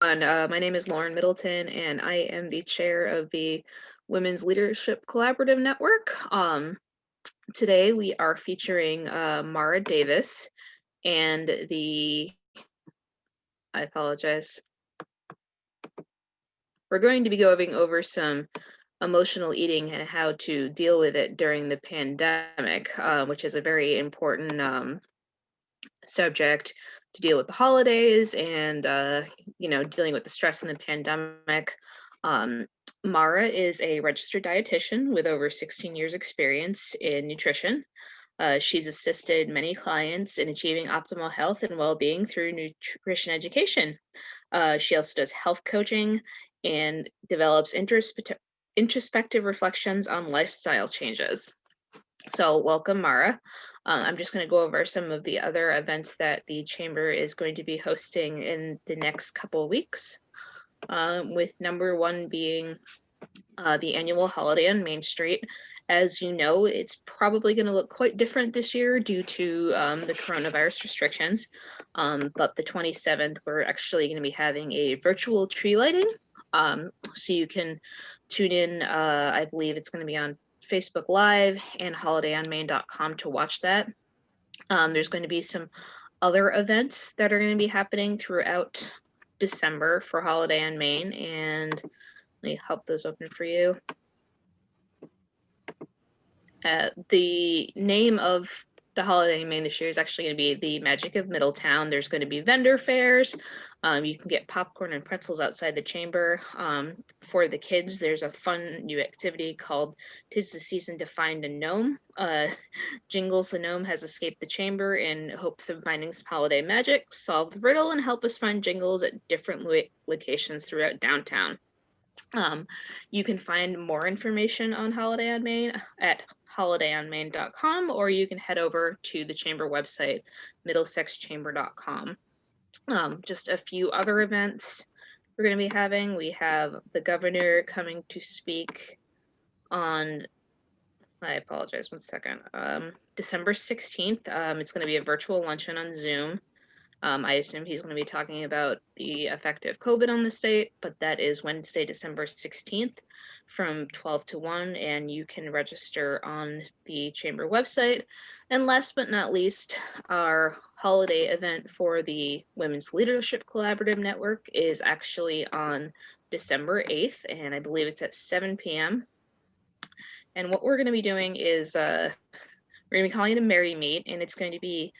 My name is Lauren Middleton, and I am the chair of the Women's Leadership Collaborative Network. Today, we are featuring Mara Davis and I apologize, we're going to be going over some emotional eating and how to deal with it during the pandemic, which is a very important subject to deal with the holidays and dealing with the stress in the pandemic. um, Mara is a registered dietitian with over 16 years experience in nutrition. She's assisted many clients in achieving optimal health and well-being through nutrition education. She also does health coaching and develops introspective reflections on lifestyle changes. So, welcome, Mara. I'm just going to go over some of the other events that the Chamber is going to be hosting in the next couple of weeks, with number one being the annual holiday on Main Street. As you know, it's probably going to look quite different this year due to the coronavirus restrictions. But the 27th, we're actually going to be having a virtual tree lighting. So you can tune in. I believe it's going to be on Facebook Live and holidayonmain.com to watch that. There's going to be some other events that are going to be happening throughout December for Holiday on Main, and let me help those open for you. The name of the holiday in Maine this year is actually going to be the Magic of Middletown. There's going to be vendor fairs. You can get popcorn and pretzels outside the chamber. For the kids, there's a fun new activity called "Tis the Season to Find a Gnome." Jingles the gnome has escaped the chamber in hopes of finding some holiday magic. Solve the riddle and help us find Jingles at different locations throughout downtown. You can find more information on Holiday on Main at holidayonmain.com, or you can head over to the chamber website, middlesexchamber.com. Just a few other events we're going to be having. We have the governor coming to speak on, I apologize, one second, December 16th. It's going to be a virtual luncheon on Zoom. I assume he's going to be talking about the effect of COVID on the state, but that is Wednesday, December 16th from 12 to 1, and you can register on the chamber website. And last but not least, our holiday event for the Women's Leadership Collaborative Network is actually on December 8th, and I believe it's at 7 p.m. And what we're going to be doing is we're going to be calling it a Merry Meet, and it's going to be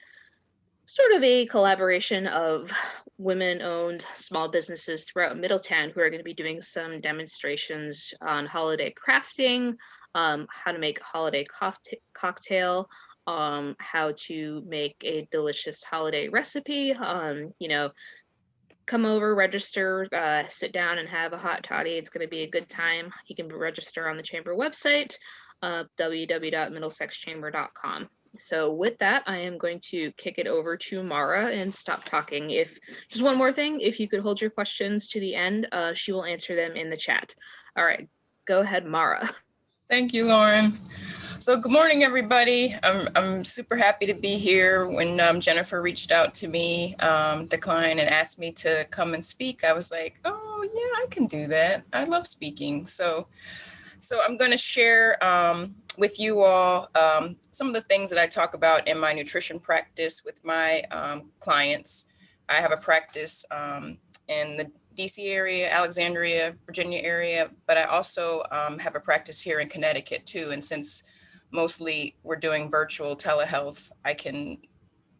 sort of a collaboration of women-owned small businesses throughout Middletown who are going to be doing some demonstrations on holiday crafting, how to make a holiday cocktail, how to make a delicious holiday recipe. Come over, register, sit down and have a hot toddy. It's going to be a good time. You can register on the chamber website, www.middlesexchamber.com. So with that, I am going to kick it over to Mara and stop talking. If just one more thing, if you could hold your questions to the end, she will answer them in the chat. All right, go ahead, Mara. Thank you, Lauren. So good morning, everybody. I'm super happy to be here. When Jennifer reached out to me, the client, and asked me to come and speak, I was like, oh yeah, I can do that. I love speaking. So I'm going to share with you all some of the things that I talk about in my nutrition practice with my clients. I have a practice in the DC area, Alexandria, Virginia area, but I also have a practice here in Connecticut too. And since mostly we're doing virtual telehealth, I can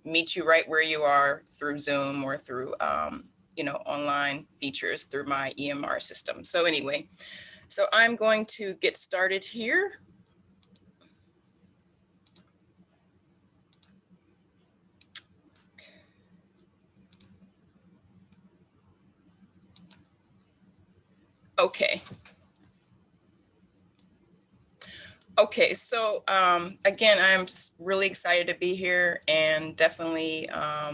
meet you right where you are through Zoom or through, online features through my EMR system. So anyway, so I'm going to get started here. Okay. Okay, so again, I'm really excited to be here and definitely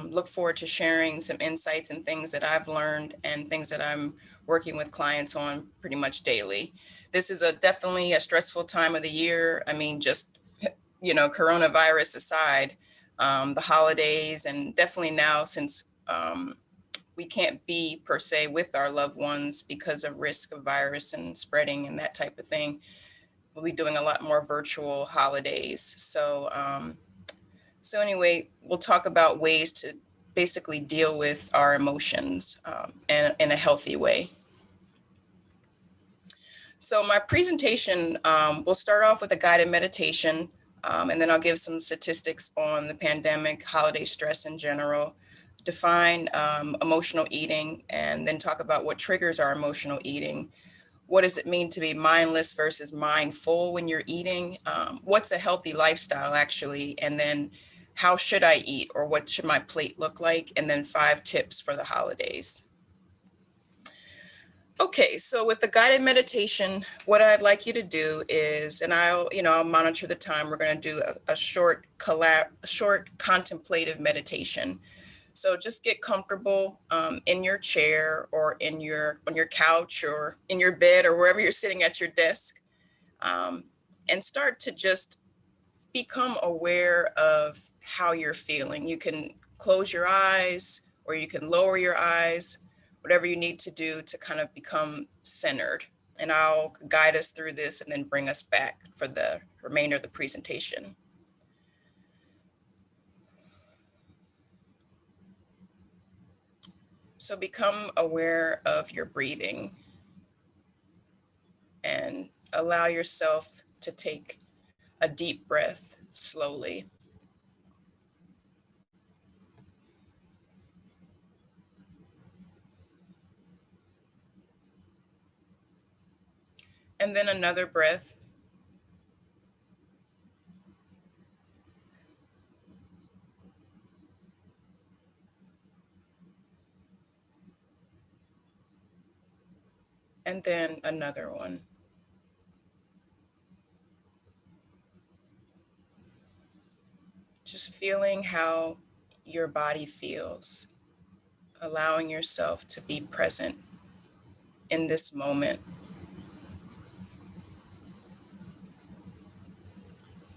look forward to sharing some insights and things that I've learned and things that I'm working with clients on pretty much daily. This is definitely a stressful time of the year. I mean, just, coronavirus aside, the holidays, and definitely now since we can't be per se with our loved ones because of risk of virus and spreading and that type of thing. We'll be doing a lot more virtual holidays. So anyway, we'll talk about ways to basically deal with our emotions in a healthy way. So my presentation, we'll start off with a guided meditation, and then I'll give some statistics on the pandemic, holiday stress in general, define emotional eating, and then talk about what triggers our emotional eating. What does it mean to be mindless versus mindful when you're eating? What's a healthy lifestyle actually? And then how should I eat, or what should my plate look like? And then 5 tips for the holidays. Okay, so with the guided meditation, what I'd like you to do is, and I'll monitor the time. We're going to do a short contemplative meditation. So just get comfortable in your chair or on your couch or in your bed or wherever you're sitting at your desk, um, and start to just become aware of how you're feeling. You can close your eyes or you can lower your eyes, whatever you need to do to kind of become centered. And I'll guide us through this and then bring us back for the remainder of the presentation. So become aware of your breathing and allow yourself to take a deep breath slowly. And then another breath. And then another one. Just feeling how your body feels, allowing yourself to be present in this moment,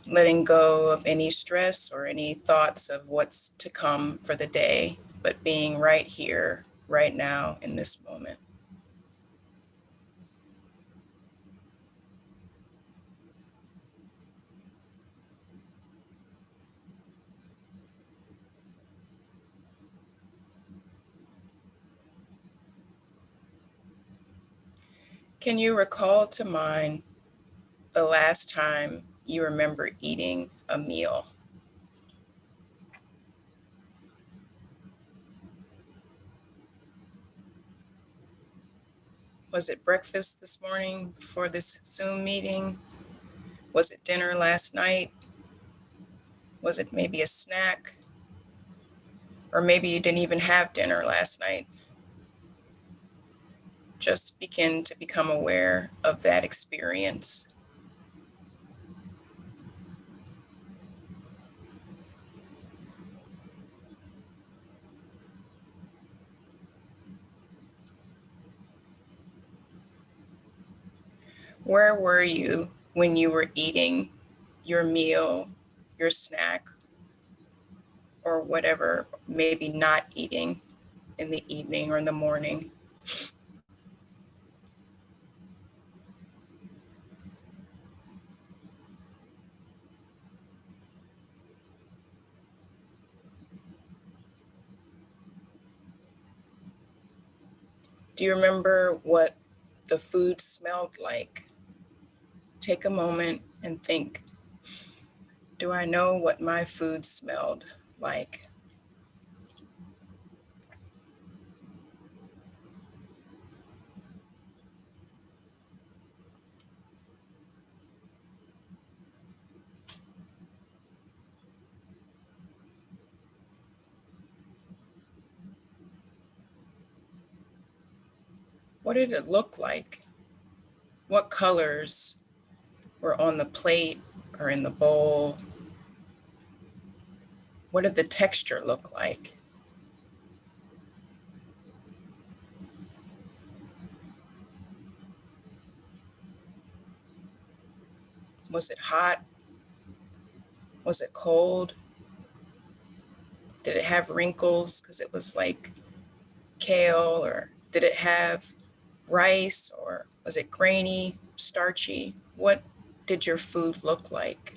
letting go of any stress or any thoughts of what's to come for the day, but being right here, right now, in this moment. Can you recall to mind the last time you remember eating a meal? Was it breakfast this morning before this Zoom meeting? Was it dinner last night? Was it maybe a snack? Or maybe you didn't even have dinner last night. Just begin to become aware of that experience. Where were you when you were eating your meal, your snack, or whatever, maybe not eating in the evening or in the morning? Do you remember what the food smelled like? Take a moment and think, do I know what my food smelled like? What did it look like? What colors were on the plate or in the bowl? What did the texture look like? Was it hot? Was it cold? Did it have wrinkles? Because it was like kale, or did it have rice, or was it grainy, starchy? What did your food look like?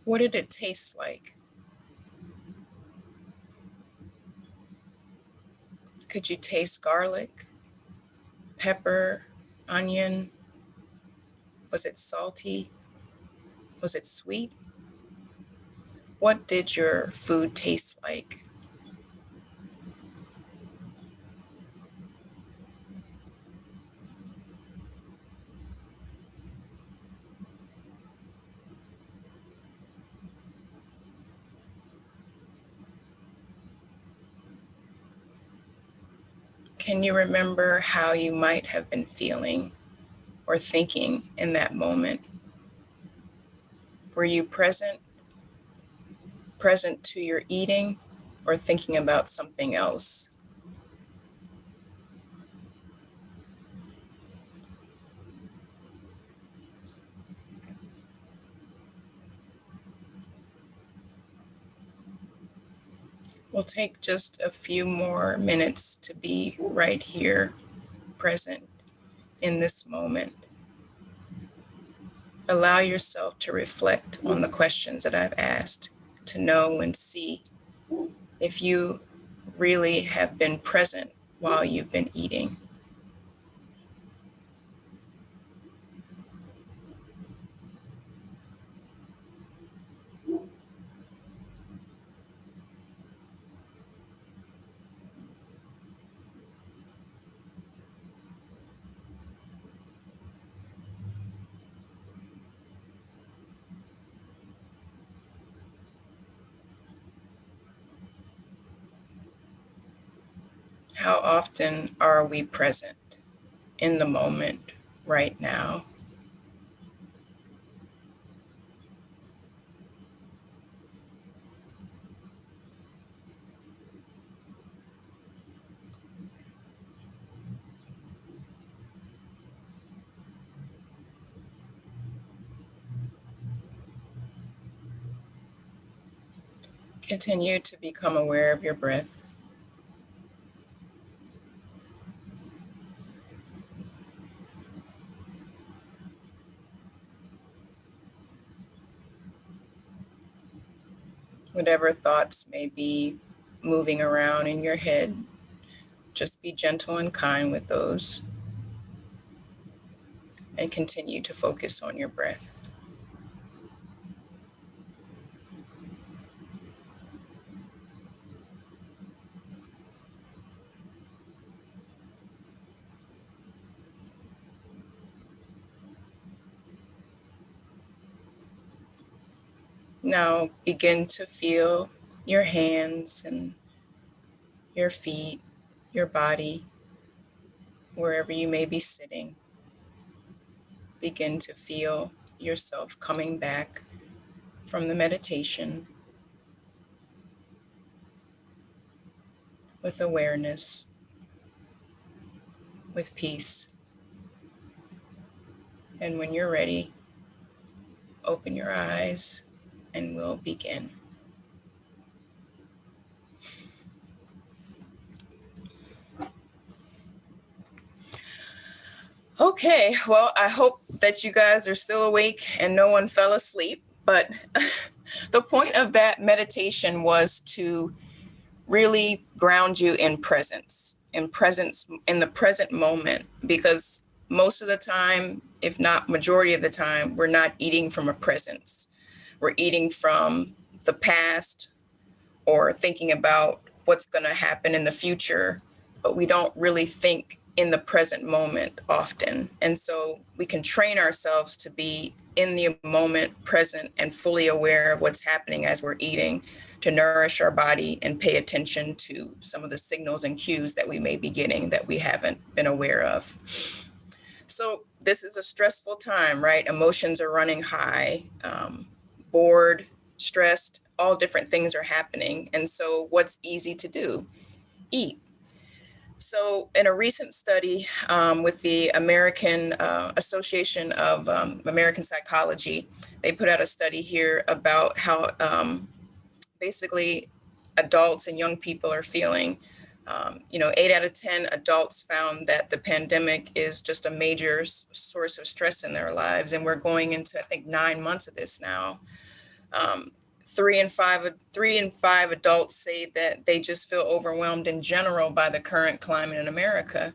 What did it taste like? Could you taste garlic, pepper, onion? Was it salty? Was it sweet? What did your food taste like? Can you remember how you might have been feeling or thinking in that moment? Were you present to your eating, or thinking about something else? We'll take just a few more minutes to be right here, present in this moment. Allow yourself to reflect on the questions that I've asked, to know and see if you really have been present while you've been eating. How often are we present in the moment right now? Continue to become aware of your breath. Whatever thoughts may be moving around in your head, just be gentle and kind with those, and continue to focus on your breath. Now begin to feel your hands and your feet, your body, wherever you may be sitting. Begin to feel yourself coming back from the meditation with awareness, with peace. And when you're ready, open your eyes and we'll begin. Okay, well, I hope that you guys are still awake and no one fell asleep. But the point of that meditation was to really ground you in presence, in the present moment, because most of the time, if not majority of the time, we're not eating from a presence. We're eating from the past or thinking about what's going to happen in the future, but we don't really think in the present moment often. And so we can train ourselves to be in the moment, present, and fully aware of what's happening as we're eating, to nourish our body and pay attention to some of the signals and cues that we may be getting that we haven't been aware of. So this is a stressful time, right? Emotions are running high, bored, stressed, all different things are happening. And so what's easy to do? Eat. So in a recent study with the American Association of American Psychology, they put out a study here about how basically adults and young people are feeling. 8 out of 10 adults found that the pandemic is just a major source of stress in their lives. And we're going into, I think, 9 months of this now. Um, 3 in 5 adults say that they just feel overwhelmed in general by the current climate in America.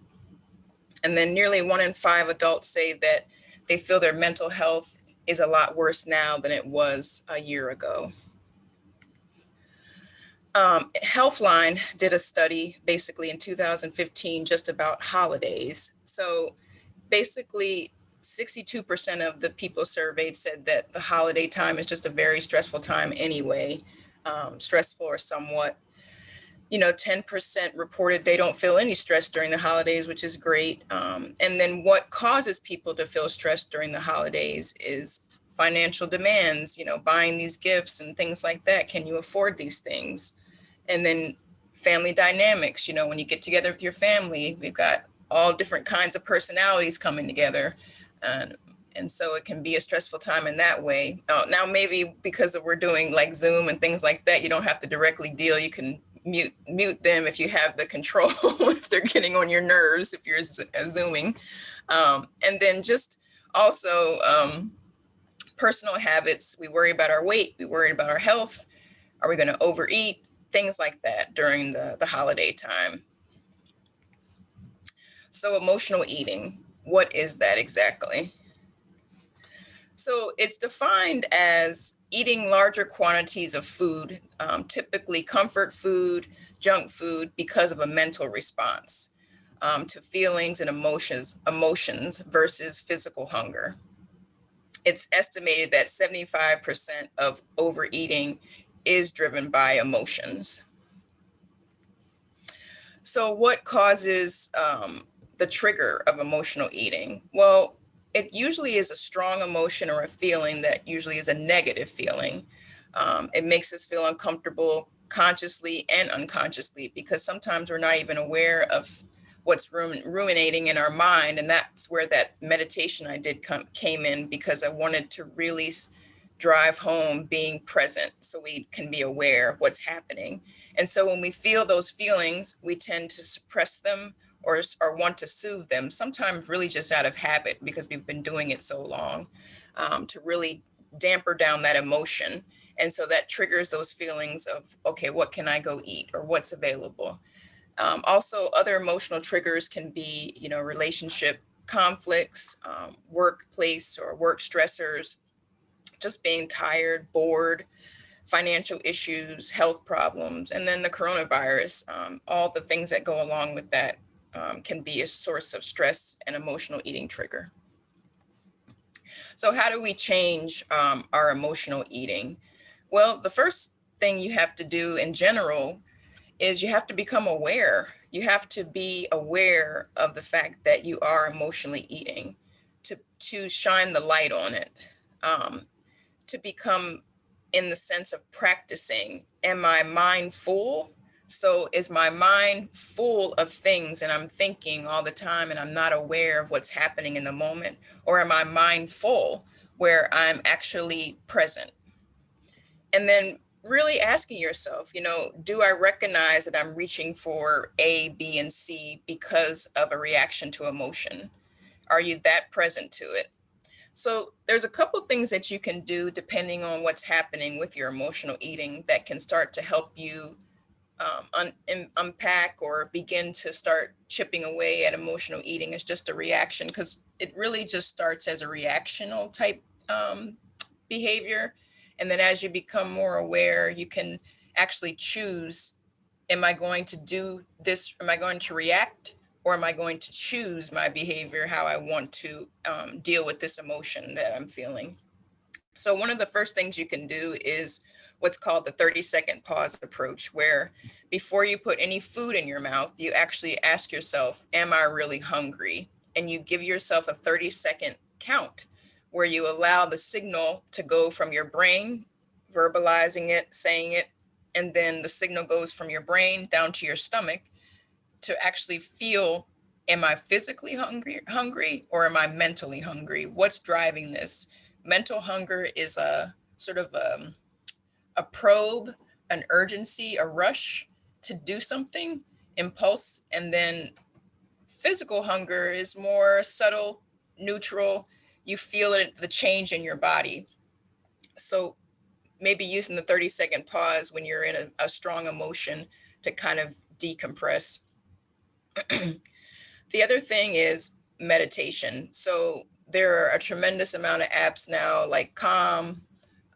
And then nearly 1 in 5 adults say that they feel their mental health is a lot worse now than it was a year ago. Healthline did a study basically in 2015 just about holidays. So basically 62% of the people surveyed said that the holiday time is just a very stressful time anyway, stressful or somewhat. 10% reported they don't feel any stress during the holidays, which is great. And then what causes people to feel stressed during the holidays is financial demands, buying these gifts and things like that. Can you afford these things? And then family dynamics, when you get together with your family, we've got all different kinds of personalities coming together. And so it can be a stressful time in that way. Now, maybe because we're doing like Zoom and things like that, you don't have to directly deal. You can mute them if you have the control, if they're getting on your nerves, if you're Zooming. And then just also personal habits. We worry about our weight. We worry about our health. Are we going to overeat? Things like that during the holiday time. So emotional eating, what is that exactly? So it's defined as eating larger quantities of food, typically comfort food, junk food, because of a mental response to feelings and emotions versus physical hunger. It's estimated that 75% of overeating is driven by emotions. So what causes the trigger of emotional eating? Well, it usually is a strong emotion or a feeling that usually is a negative feeling. It makes us feel uncomfortable consciously and unconsciously because sometimes we're not even aware of what's ruminating in our mind. And that's where that meditation I did came in, because I wanted to really drive home being present so we can be aware of what's happening. And so when we feel those feelings, we tend to suppress them or want to soothe them, sometimes really just out of habit because we've been doing it so long, to really damper down that emotion. And so that triggers those feelings of, okay, what can I go eat or what's available? Also, other emotional triggers can be, relationship conflicts, workplace or work stressors, just being tired, bored, financial issues, health problems, and then the coronavirus, all the things that go along with that can be a source of stress and emotional eating trigger. So how do we change our emotional eating? Well, the first thing you have to do in general is you have to become aware. You have to be aware of the fact that you are emotionally eating, to shine the light on it, to become in the sense of practicing. Am my mind full? So is my mind full of things and I'm thinking all the time and I'm not aware of what's happening in the moment? Or am I mindful where I'm actually present? And then really asking yourself, do I recognize that I'm reaching for A, B, and C because of a reaction to emotion? Are you that present to it? So there's a couple things that you can do depending on what's happening with your emotional eating that can start to help you unpack or begin to start chipping away at emotional eating. It's just a reaction, because it really just starts as a reactional type behavior. And then as you become more aware, you can actually choose, am I going to do this? Am I going to react? Or am I going to choose my behavior, how I want to deal with this emotion that I'm feeling? So one of the first things you can do is what's called the 30-second pause approach, where before you put any food in your mouth, you actually ask yourself, am I really hungry? And you give yourself a 30-second count where you allow the signal to go from your brain, verbalizing it, saying it, and then the signal goes from your brain down to your stomach to actually feel, am I physically hungry or am I mentally hungry? What's driving this? Mental hunger is a sort of a probe, an urgency, a rush to do something, impulse. And then physical hunger is more subtle, neutral. You feel it, the change in your body. So maybe using the 30-second pause when you're in a strong emotion to kind of decompress. The other thing is meditation. So there are a tremendous amount of apps now like Calm,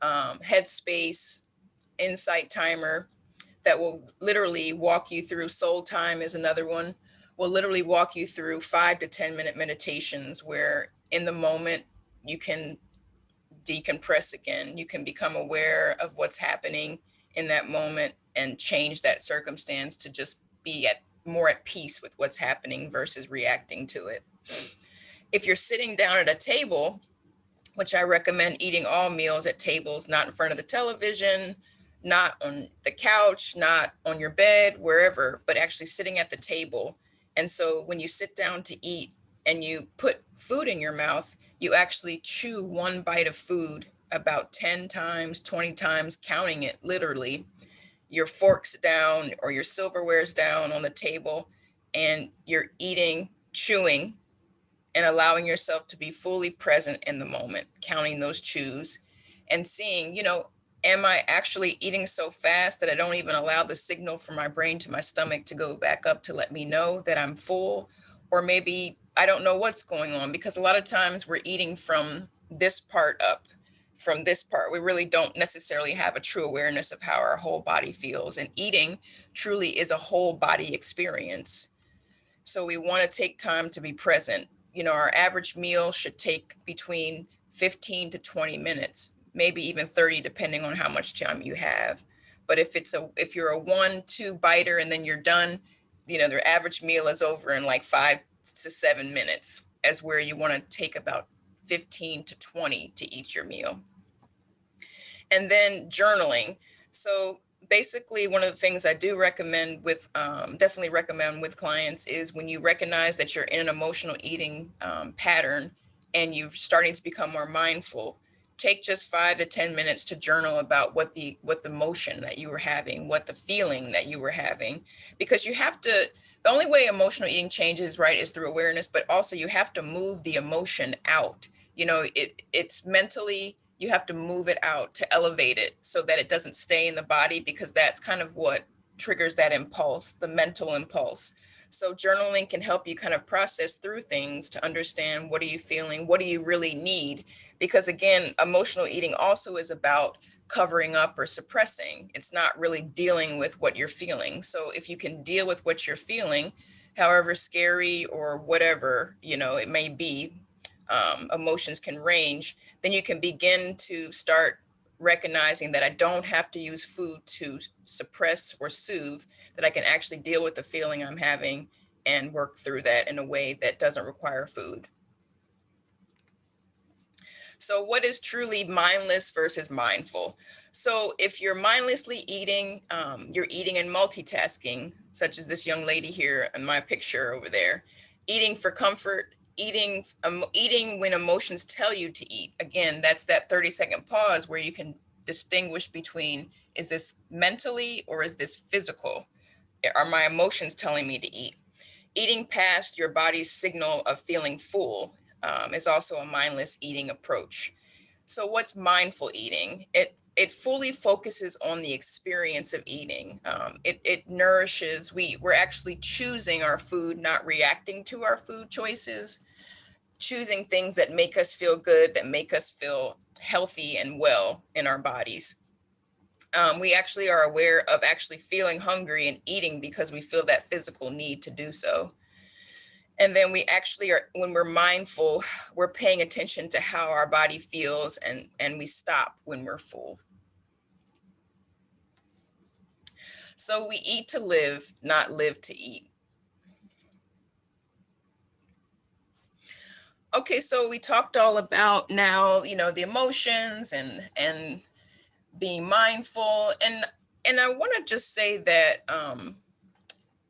Headspace, Insight Timer that will literally walk you through. Soul Time is another one. Will literally walk you through 5 to 10 minute meditations where in the moment you can decompress again. You can become aware of what's happening in that moment and change that circumstance to just be at more at peace with what's happening versus reacting to it. If you're sitting down at a table, which I recommend eating all meals at tables, not in front of the television, not on the couch, not on your bed, wherever, but actually sitting at the table. And so when you sit down to eat and you put food in your mouth, you actually chew one bite of food about 10 times, 20 times, counting it literally. Your fork's down or your silverware's down on the table, and you're eating, chewing, and allowing yourself to be fully present in the moment, counting those chews and seeing, am I actually eating so fast that I don't even allow the signal from my brain to my stomach to go back up to let me know that I'm full? Or maybe I don't know what's going on, because a lot of times we're eating from this part up, from this part. We really don't necessarily have a true awareness of how our whole body feels. And eating truly is a whole body experience. So we want to take time to be present. Our average meal should take between 15 to 20 minutes, maybe even 30, depending on how much time you have. But if you're a 1-2 biter and then you're done, their average meal is over in like 5 to 7 minutes, as where you want to take about 15 to 20 to eat your meal. And then journaling. So basically, one of the things I do recommend definitely recommend with clients is when you recognize that you're in an emotional eating pattern and you're starting to become more mindful, take just 5 to 10 minutes to journal about what the emotion that you were having, what the feeling that you were having, because the only way emotional eating changes, right, is through awareness, but also you have to move the emotion out. It's mentally, you have to move it out to elevate it so that it doesn't stay in the body, because that's kind of what triggers that impulse, the mental impulse. So journaling can help you kind of process through things to understand, what are you feeling? What do you really need? Because again, emotional eating also is about covering up or suppressing. It's not really dealing with what you're feeling. So if you can deal with what you're feeling, however scary or whatever, it may be, emotions can range, then you can begin to start recognizing that I don't have to use food to suppress or soothe, that I can actually deal with the feeling I'm having and work through that in a way that doesn't require food. So what is truly mindless versus mindful? So if you're mindlessly eating, you're eating and multitasking, such as this young lady here in my picture over there, eating for comfort, eating when emotions tell you to eat. Again, that's that 30-second pause where you can distinguish between, is this mentally or is this physical? Are my emotions telling me to eat? Eating past your body's signal of feeling full is also a mindless eating approach. So what's mindful eating? It fully focuses on the experience of eating. It nourishes. We're actually choosing our food, not reacting to our food choices, choosing things that make us feel good, that make us feel healthy and well in our bodies. We actually are aware of actually feeling hungry and eating because we feel that physical need to do so. And then we actually are, when we're mindful, we're paying attention to how our body feels, and we stop when we're full. So we eat to live, not live to eat. Okay, so we talked all about now, the emotions and being mindful. And I want to just say that,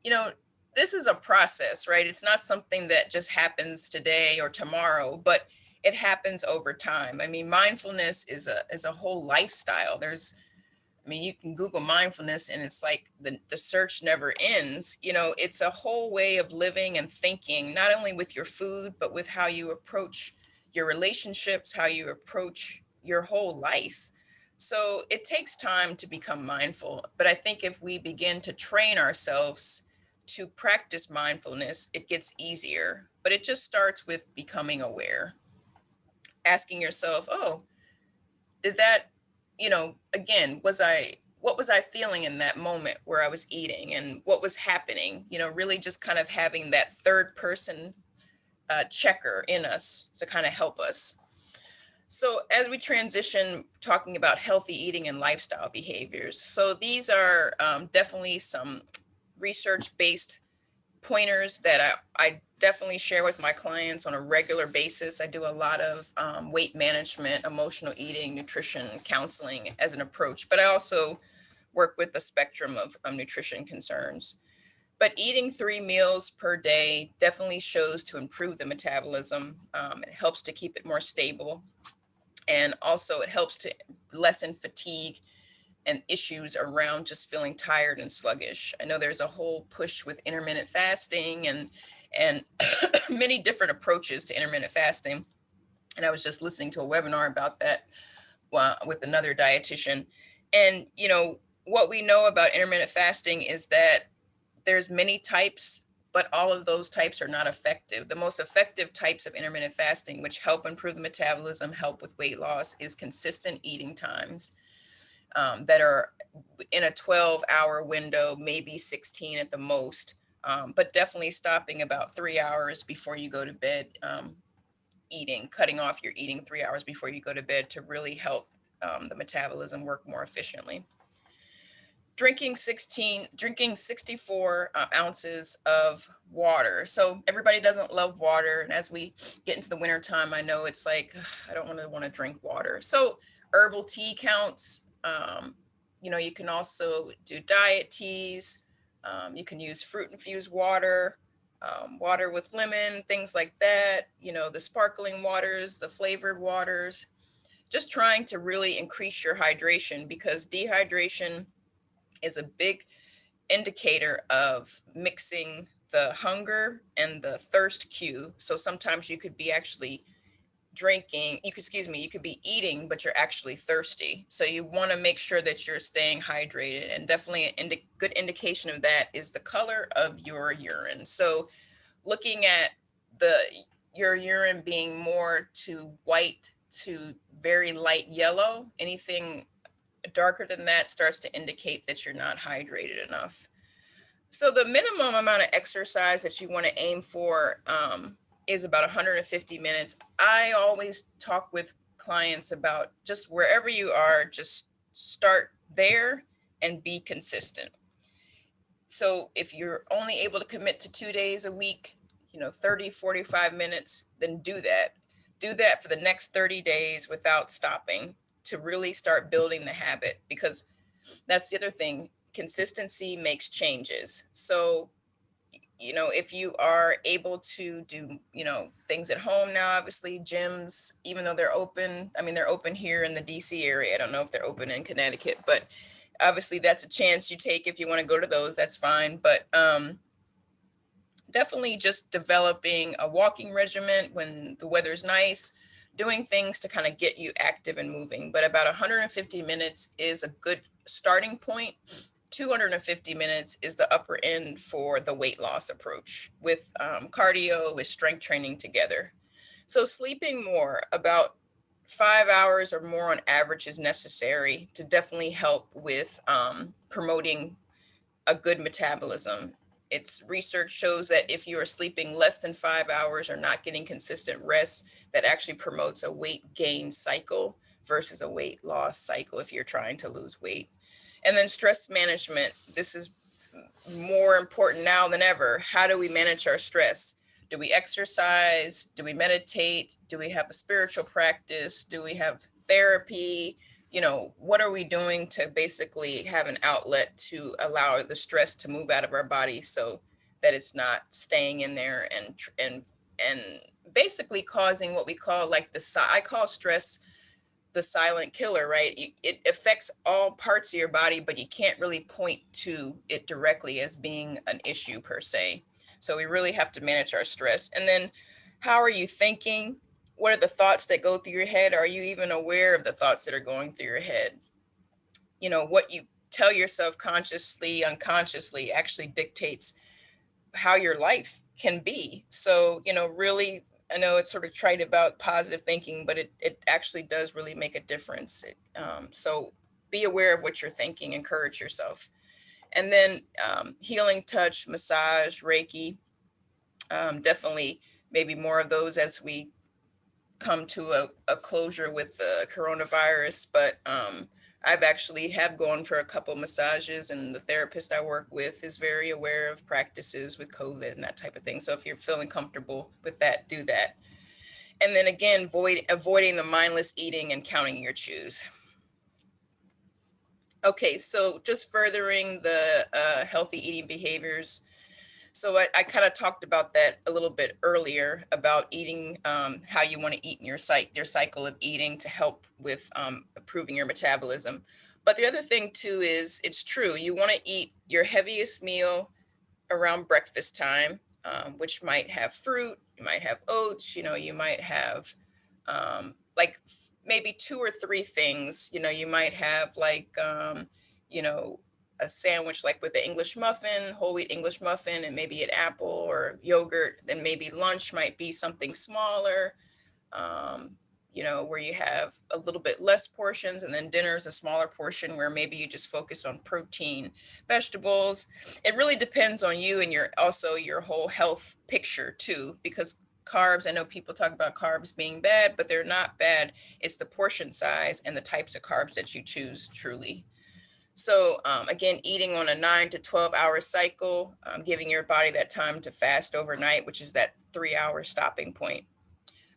you know, this is a process, right? It's not something that just happens today or tomorrow, but it happens over time. I mean, mindfulness is a whole lifestyle. I mean, you can Google mindfulness and it's like the search never ends. You know, it's a whole way of living and thinking, not only with your food, but with how you approach your relationships, how you approach your whole life. So it takes time to become mindful. But I think if we begin to train ourselves to practice mindfulness, it gets easier. But it just starts with becoming aware, asking yourself, oh, did that, again, what was I feeling in that moment where I was eating and what was happening? Really just kind of having that third person checker in us to kind of help us. So as we transition talking about healthy eating and lifestyle behaviors, so these are definitely some research-based pointers that I definitely share with my clients on a regular basis. I do a lot of weight management, emotional eating, nutrition counseling as an approach, but I also work with a spectrum of nutrition concerns. But eating 3 meals per day definitely shows to improve the metabolism. It helps to keep it more stable. And also it helps to lessen fatigue and issues around just feeling tired and sluggish. I know there's a whole push with intermittent fasting and many different approaches to intermittent fasting. And I was just listening to a webinar about that with another dietitian. And what we know about intermittent fasting is that there's many types, but all of those types are not effective. The most effective types of intermittent fasting, which help improve the metabolism, help with weight loss, is consistent eating times that are in a 12-hour window, maybe 16 at the most, but definitely stopping about 3 hours before you go to bed, cutting off your eating 3 hours before you go to bed to really help the metabolism work more efficiently. Drinking 64 ounces of water. So everybody doesn't love water. And as we get into the winter time, I know it's like, I don't want to drink water. So herbal tea counts. You can also do diet teas. You can use fruit infused water, water with lemon, things like that. The sparkling waters, the flavored waters, just trying to really increase your hydration, because dehydration is a big indicator of mixing the hunger and the thirst cue. So sometimes you could be actually you could be eating, but you're actually thirsty. So you want to make sure that you're staying hydrated. And definitely a good indication of that is the color of your urine. So looking at your urine being more to white to very light yellow, anything darker than that starts to indicate that you're not hydrated enough. So the minimum amount of exercise that you want to aim for is about 150 minutes. I always talk with clients about just wherever you are, just start there and be consistent. So if you're only able to commit to 2 days a week, 30, 45 minutes, then do that. Do that for the next 30 days without stopping to really start building the habit, because that's the other thing. Consistency makes changes. So, if you are able to do, things at home now, obviously gyms, even though they're open, I mean, they're open here in the DC area. I don't know if they're open in Connecticut, but obviously that's a chance you take. If you want to go to those, that's fine. But definitely just developing a walking regimen when the weather's nice, doing things to kind of get you active and moving. But about 150 minutes is a good starting point. 250 minutes is the upper end for the weight loss approach with cardio, with strength training together. So sleeping more, about 5 hours or more on average, is necessary to definitely help with promoting a good metabolism. Its research shows that if you are sleeping less than 5 hours or not getting consistent rest, that actually promotes a weight gain cycle versus a weight loss cycle if you're trying to lose weight. And then stress management. This is more important now than ever. How do we manage our stress? Do we exercise? Do we meditate? Do we have a spiritual practice? Do we have therapy? What are we doing to basically have an outlet to allow the stress to move out of our body so that it's not staying in there and basically causing what we call like I call stress the silent killer, right? It affects all parts of your body, but you can't really point to it directly as being an issue per se. So we really have to manage our stress. And then how are you thinking? What are the thoughts that go through your head? Are you even aware of the thoughts that are going through your head? What you tell yourself consciously, unconsciously actually dictates how your life can be. So, really, I know it's sort of trite about positive thinking, but it actually does really make a difference. So be aware of what you're thinking, encourage yourself. And then healing touch, massage, Reiki, definitely maybe more of those as we come to a closure with the coronavirus, but I've actually have gone for a couple massages, and the therapist I work with is very aware of practices with COVID and that type of thing. So if you're feeling comfortable with that, do that. And then again, avoiding the mindless eating and counting your chews. Okay, so just furthering the healthy eating behaviors. So I kind of talked about that a little bit earlier about eating, how you want to eat in your cycle of eating to help with improving your metabolism. But the other thing too is it's true. You want to eat your heaviest meal around breakfast time, which might have fruit, you might have oats, you might have like maybe two or three things. You might have like, you know, a sandwich like with an English muffin, whole wheat English muffin, and maybe an apple or yogurt. Then maybe lunch might be something smaller, um, where you have a little bit less portions, and then dinner is a smaller portion where maybe you just focus on protein, vegetables. It really depends on you and your whole health picture too, because carbs, I know people talk about carbs being bad, but they're not bad. It's the portion size and the types of carbs that you choose truly. So again, eating on a 9 to 12 hour cycle, giving your body that time to fast overnight, which is that 3 hour stopping point.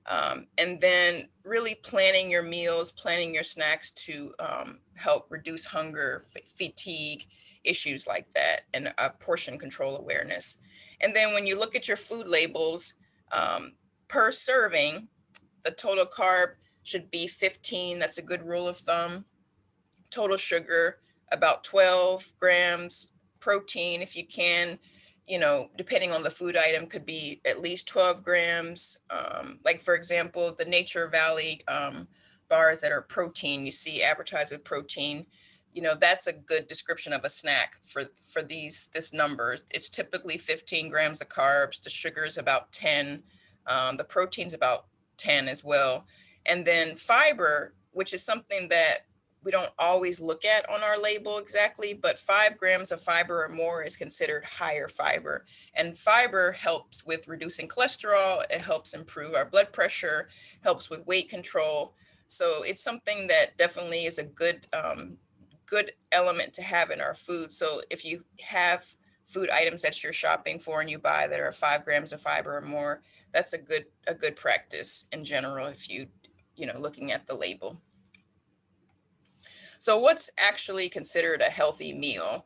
And then really planning your meals, planning your snacks to help reduce hunger, fatigue, issues like that, and portion control awareness. And then when you look at your food labels, per serving, the total carb should be 15. That's a good rule of thumb. Total sugar, about 12 grams. Protein, if you can, depending on the food item, could be at least 12 grams. Like, for example, the Nature Valley bars that are protein, you see advertised with protein, that's a good description of a snack for this number. It's typically 15 grams of carbs. The sugar is about 10. The protein's about 10 as well. And then fiber, which is something that we don't always look at on our label exactly, but 5 grams of fiber or more is considered higher fiber. And fiber helps with reducing cholesterol. It helps improve our blood pressure, helps with weight control. So it's something that definitely is a good element to have in our food. So if you have food items that you're shopping for and you buy that are 5 grams of fiber or more, that's a good practice in general if looking at the label. So what's actually considered a healthy meal?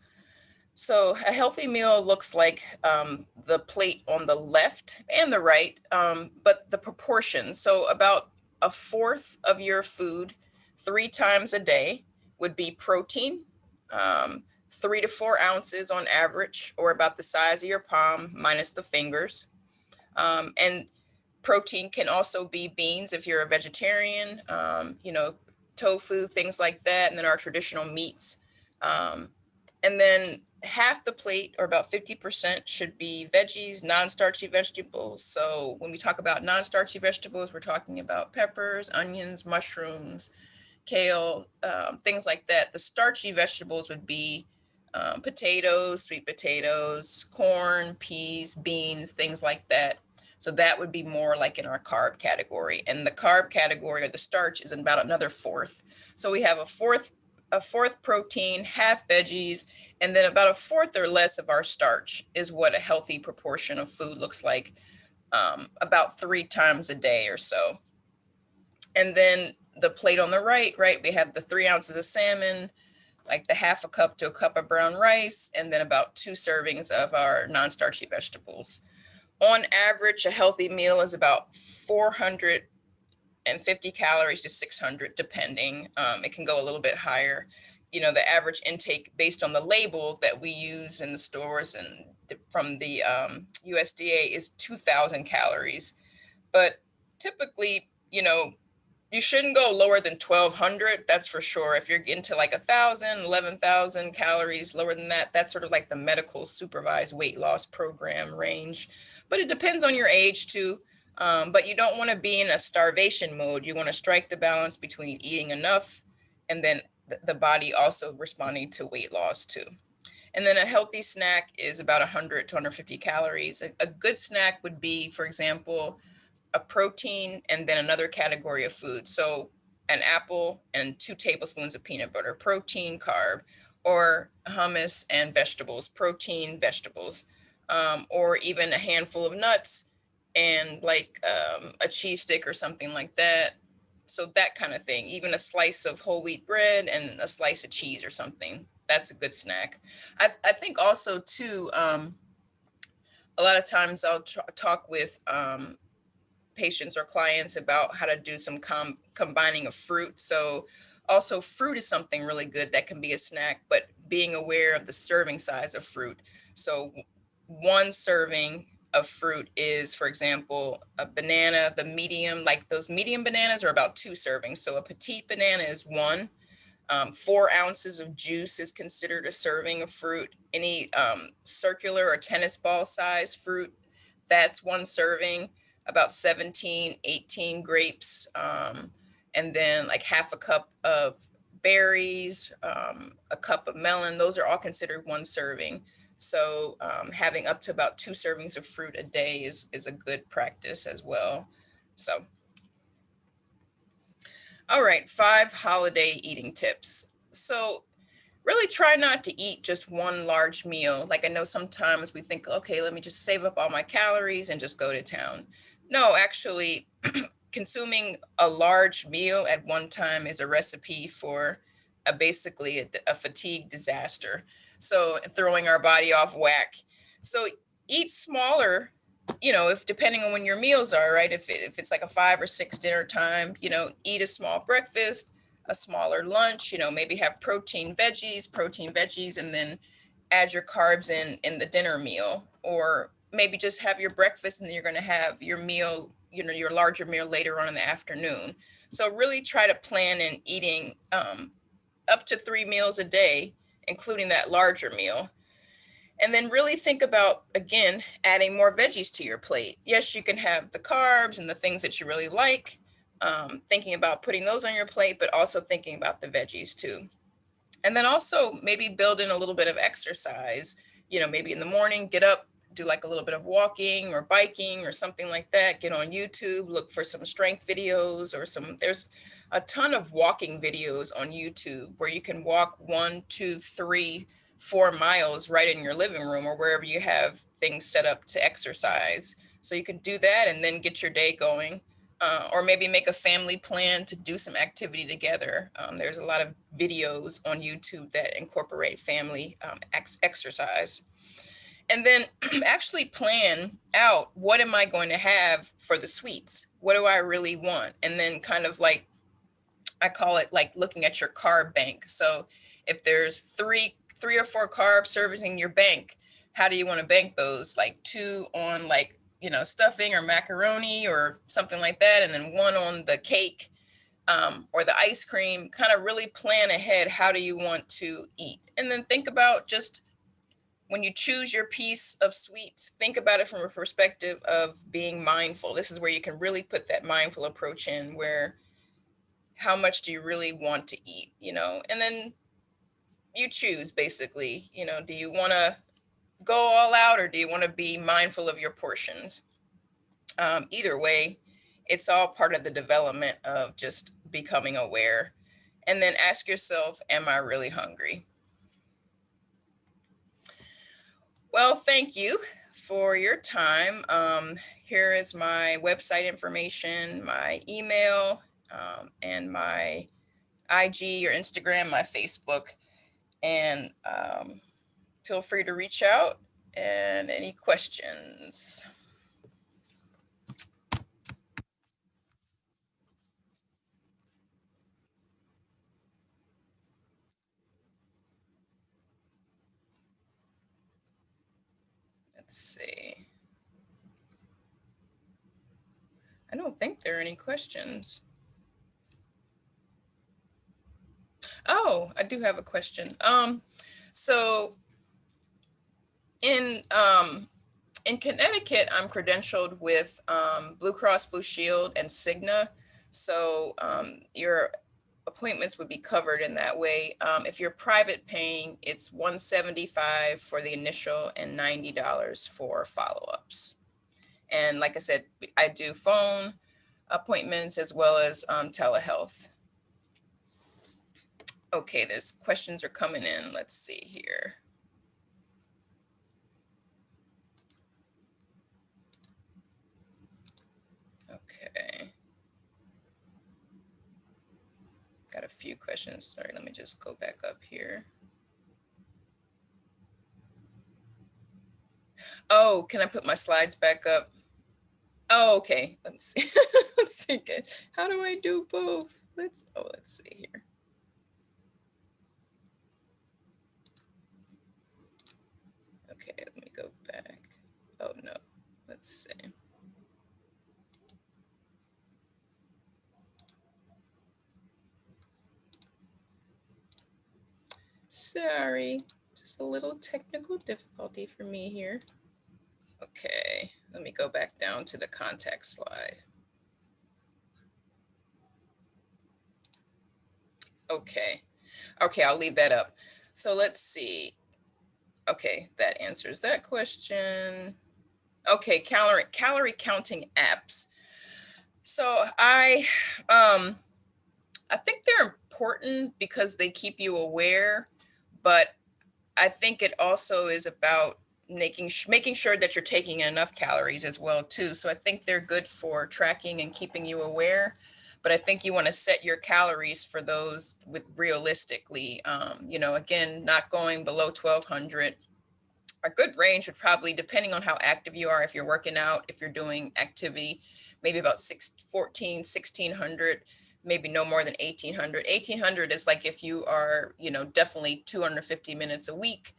So a healthy meal looks like the plate on the left and the right, but the proportions. So about a fourth of your food 3 times a day would be protein, 3 to 4 ounces on average, or about the size of your palm minus the fingers. And protein can also be beans if you're a vegetarian, tofu, things like that, and then our traditional meats. And then half the plate, or about 50%, should be veggies, non-starchy vegetables. So when we talk about non-starchy vegetables, we're talking about peppers, onions, mushrooms, kale, things like that. The starchy vegetables would be potatoes, sweet potatoes, corn, peas, beans, things like that. So that would be more like in our carb category. And the carb category, or the starch, is about another fourth. So we have a fourth protein, half veggies, and then about a fourth or less of our starch is what a healthy proportion of food looks like, about 3 times a day or so. And then the plate on the right, we have the 3 ounces of salmon, like the half a cup to a cup of brown rice, and then about 2 servings of our non-starchy vegetables. On average, a healthy meal is about 450 calories to 600, depending. It can go a little bit higher. The average intake based on the label that we use in the stores and from the USDA is 2,000 calories. But typically, you shouldn't go lower than 1,200. That's for sure. If you're into like 1,000, 11,000 calories, lower than that, that's sort of like the medical supervised weight loss program range. But it depends on your age too. But you don't want to be in a starvation mode. You want to strike the balance between eating enough and then the body also responding to weight loss too. And then a healthy snack is about 100 to 150 calories. A good snack would be, for example, a protein and then another category of food. So an apple and 2 tablespoons of peanut butter, protein, carb, or hummus and vegetables, protein, vegetables, or even a handful of nuts and like a cheese stick or something like that. So that kind of thing, even a slice of whole wheat bread and a slice of cheese or something. That's a good snack. I think also too, a lot of times I'll talk with patients or clients about how to do some combining of fruit. So also fruit is something really good that can be a snack, but being aware of the serving size of fruit. So 1 serving of fruit is, for example, a banana, the medium, like those medium bananas are about 2 servings. So a petite banana is 1. 4 ounces of juice is considered a serving of fruit. Any circular or tennis ball size fruit, that's 1 serving. About 17, 18 grapes, and then like half a cup of berries, a cup of melon. Those are all considered 1 serving. So having up to about 2 servings of fruit a day is a good practice as well. So, all right, 5 holiday eating tips. So really try not to eat just 1 large meal. Like I know sometimes we think, okay, let me just save up all my calories and just go to town. No, actually, consuming a large meal at one time is a recipe for basically a fatigue disaster. So throwing our body off whack. So eat smaller, if depending on when your meals are, right? If it's like a 5 or 6 dinner time, eat a small breakfast, a smaller lunch, maybe have protein veggies, and then add your carbs in the dinner meal, or maybe just have your breakfast and then you're going to have your meal, your larger meal later on in the afternoon. So really try to plan in eating up to 3 meals a day, including that larger meal. And then really think about, again, adding more veggies to your plate. Yes, you can have the carbs and the things that you really like, thinking about putting those on your plate, but also thinking about the veggies too. And then also maybe build in a little bit of exercise, maybe in the morning, get up, do like a little bit of walking or biking or something like that. Get on YouTube, look for some strength videos or there's a ton of walking videos on YouTube where you can walk 1, 2, 3, 4 miles right in your living room or wherever you have things set up to exercise. So you can do that and then get your day going. Or maybe make a family plan to do some activity together. There's a lot of videos on YouTube that incorporate family exercise. And then actually plan out, what am I going to have for the sweets? What do I really want? And then kind of like, I call it like looking at your carb bank. So if there's three or 4 carbs serving your bank, how do you want to bank those? Like 2 on like, stuffing or macaroni or something like that. And then 1 on the cake or the ice cream. Kind of really plan ahead. How do you want to eat? And then think about, just when you choose your piece of sweets, think about it from a perspective of being mindful. This is where you can really put that mindful approach in, where how much do you really want to eat, and then you choose basically, do you want to go all out or do you want to be mindful of your portions? Either way, it's all part of the development of just becoming aware. And then ask yourself, am I really hungry? Well, thank you for your time. Here is my website information, my email, and my IG or Instagram, my Facebook. And feel free to reach out and any questions. Let's see. I don't think there are any questions. Oh, I do have a question. So in in Connecticut, I'm credentialed with Blue Cross Blue Shield and Cigna. So your appointments would be covered in that way. If you're private paying, it's $175 for the initial and $90 for follow-ups. And like I said, I do phone appointments as well as telehealth. Okay, there's questions are coming in. Let's see here. Okay. Got a few questions. Sorry, let me just go back up here. Oh, can I put my slides back up? Oh, okay. Let me see. Let's see. How do I do both? Let's see here. Okay, let me go back. Oh no. Let's see. Sorry, just a little technical difficulty for me here. Okay, let me go back down to the contact slide. Okay, I'll leave that up. So let's see. Okay, that answers that question. Okay, calorie counting apps. So I think they're important because they keep you aware, but I think it also is about making sure that you're taking enough calories as well too. So I think they're good for tracking and keeping you aware, but I think you want to set your calories for those with realistically, again, not going below 1200. A good range would probably, depending on how active you are, if you're working out, if you're doing activity, maybe about 1600, maybe no more than 1800. 1800 is like if you are, definitely 250 minutes a week,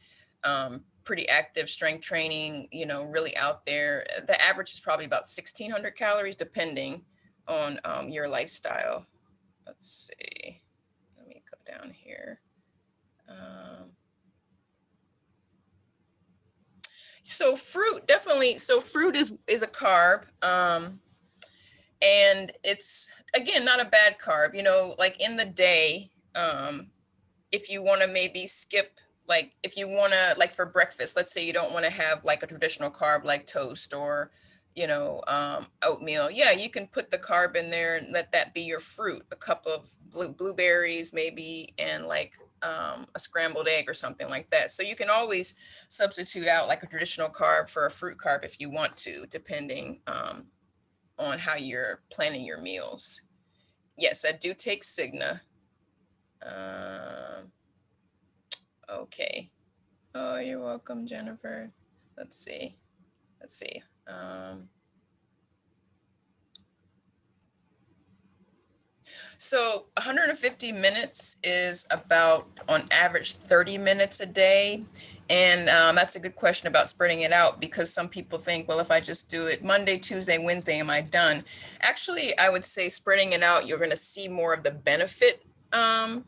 pretty active strength training, really out there. The average is probably about 1600 calories, depending on your lifestyle. Let's see. Let me go down here. So fruit definitely. So fruit is a carb, and it's again not a bad carb. Like in the day, if you want to maybe skip, like if you want to, like for breakfast, let's say you don't want to have like a traditional carb like toast or oatmeal. Yeah, you can put the carb in there and let that be your fruit. A cup of blueberries maybe, and like a scrambled egg or something like that. So you can always substitute out like a traditional carb for a fruit carb if you want to, depending on how you're planning your meals. Yes, I do take Cigna. Okay. Oh, you're welcome, Jennifer. Let's see. So 150 minutes is about, on average, 30 minutes a day. And that's a good question about spreading it out, because some people think, well, if I just do it Monday, Tuesday, Wednesday, am I done? Actually, I would say spreading it out, you're going to see more of the benefit of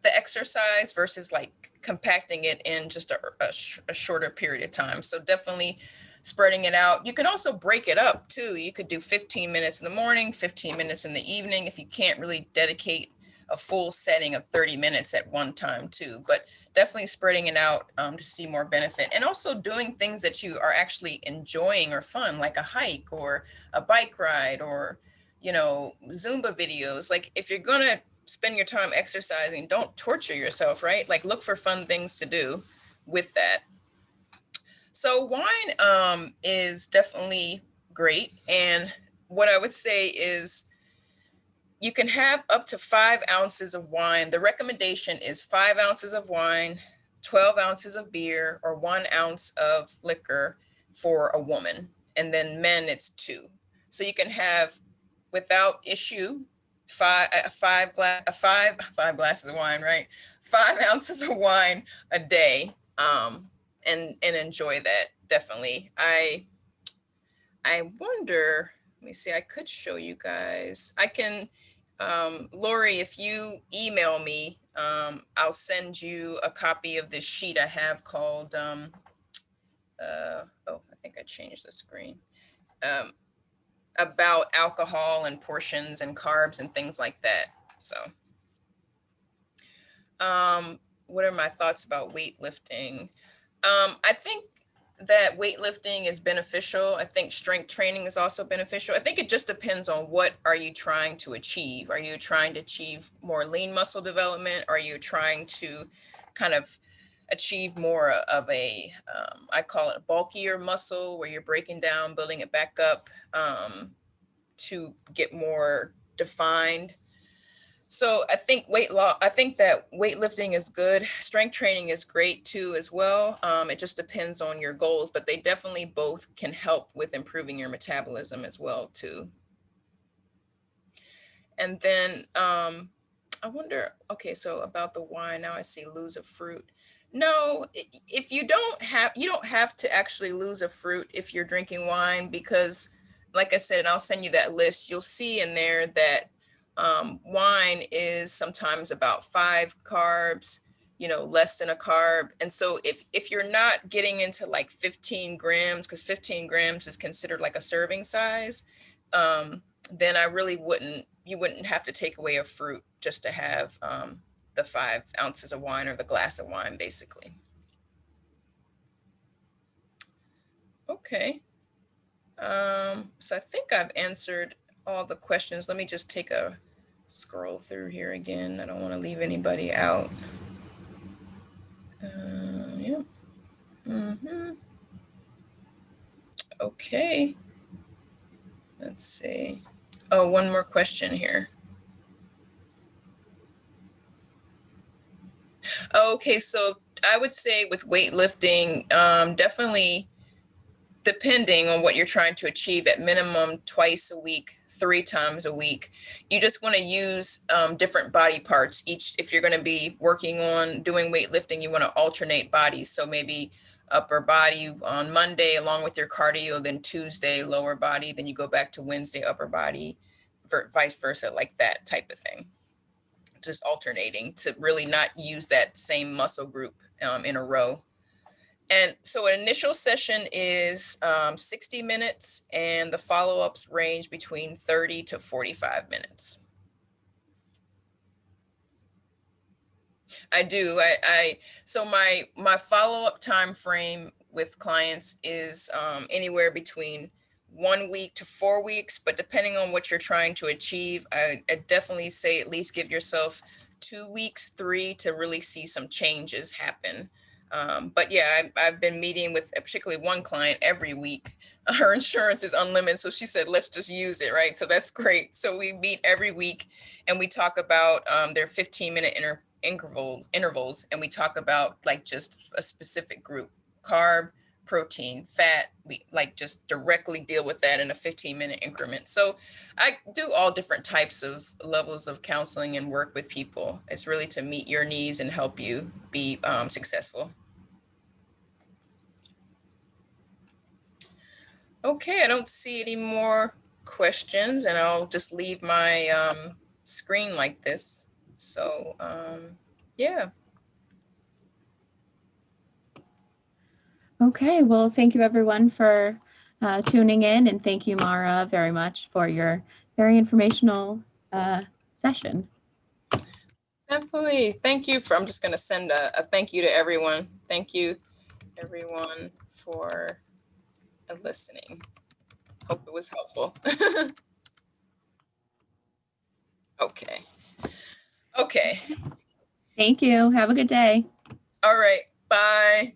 the exercise versus like compacting it in just a shorter period of time. So definitely spreading it out. You can also break it up too. You could do 15 minutes in the morning, 15 minutes in the evening, if you can't really dedicate a full setting of 30 minutes at one time too. But definitely spreading it out to see more benefit, and also doing things that you are actually enjoying or fun, like a hike or a bike ride or Zumba videos. Like if you're gonna spend your time exercising, don't torture yourself, right? Like look for fun things to do with that. So wine is definitely great. And what I would say is, you can have up to 5 ounces of wine. The recommendation is 5 ounces of wine, 12 ounces of beer, or 1 ounce of liquor for a woman. And then men, it's 2. So you can have, without issue, five glasses of wine, right? 5 ounces of wine a day, and enjoy that. Definitely. I wonder, let me see, I could show you guys. I can, Lori, if you email me, I'll send you a copy of this sheet I have called, oh, I think I changed the screen, um, about alcohol and portions and carbs and things like that. So, what are my thoughts about weightlifting? I think that weightlifting is beneficial. I think strength training is also beneficial. I think it just depends on what are you trying to achieve. Are you trying to achieve more lean muscle development? Are you trying to kind of achieve more of a, I call it a bulkier muscle, where you're breaking down, building it back up, to get more defined? So I think that weightlifting is good. Strength training is great too as well. It just depends on your goals, but they definitely both can help with improving your metabolism as well too. And then I wonder, okay, so about the wine, now I see lose a fruit. No, if you don't have to actually lose a fruit if you're drinking wine, because like I said, and I'll send you that list, you'll see in there that wine is sometimes about 5 carbs, less than a carb. And so if you're not getting into like 15 grams, because 15 grams is considered like a serving size, then you wouldn't have to take away a fruit just to have the 5 ounces of wine or the glass of wine, basically. Okay. So I think I've answered all the questions. Let me just take a scroll through here again. I don't want to leave anybody out. Yeah. Okay. Let's see. Oh, one more question here. Okay, so I would say with weightlifting, definitely, depending on what you're trying to achieve, at minimum twice a week, 3 times a week. You just want to use different body parts. If you're going to be working on doing weightlifting, you want to alternate bodies. So maybe upper body on Monday along with your cardio, then Tuesday lower body, then you go back to Wednesday upper body, vice versa, like that type of thing. Just alternating to really not use that same muscle group in a row. And so an initial session is 60 minutes, and the follow-ups range between 30 to 45 minutes. I do. So my follow-up time frame with clients is anywhere between 1 week to 4 weeks, but depending on what you're trying to achieve, I definitely say at least give yourself 2 weeks, 3, to really see some changes happen. But yeah, I've been meeting with particularly one client every week. Her insurance is unlimited, so she said, let's just use it, right? So that's great. So we meet every week, and we talk about their 15-minute intervals, and we talk about like just a specific group: carb, protein, fat. We like just directly deal with that in a 15-minute increment. So I do all different types of levels of counseling and work with people. It's really to meet your needs and help you be successful. Okay, I don't see any more questions, and I'll just leave my screen like this. So yeah. Okay, well, thank you everyone for tuning in, and thank you, Mara, very much for your very informational session. Definitely. Thank you I'm just going to send a thank you to everyone. Thank you, everyone, for listening. Hope it was helpful. Okay. Okay. Thank you. Have a good day. All right. Bye.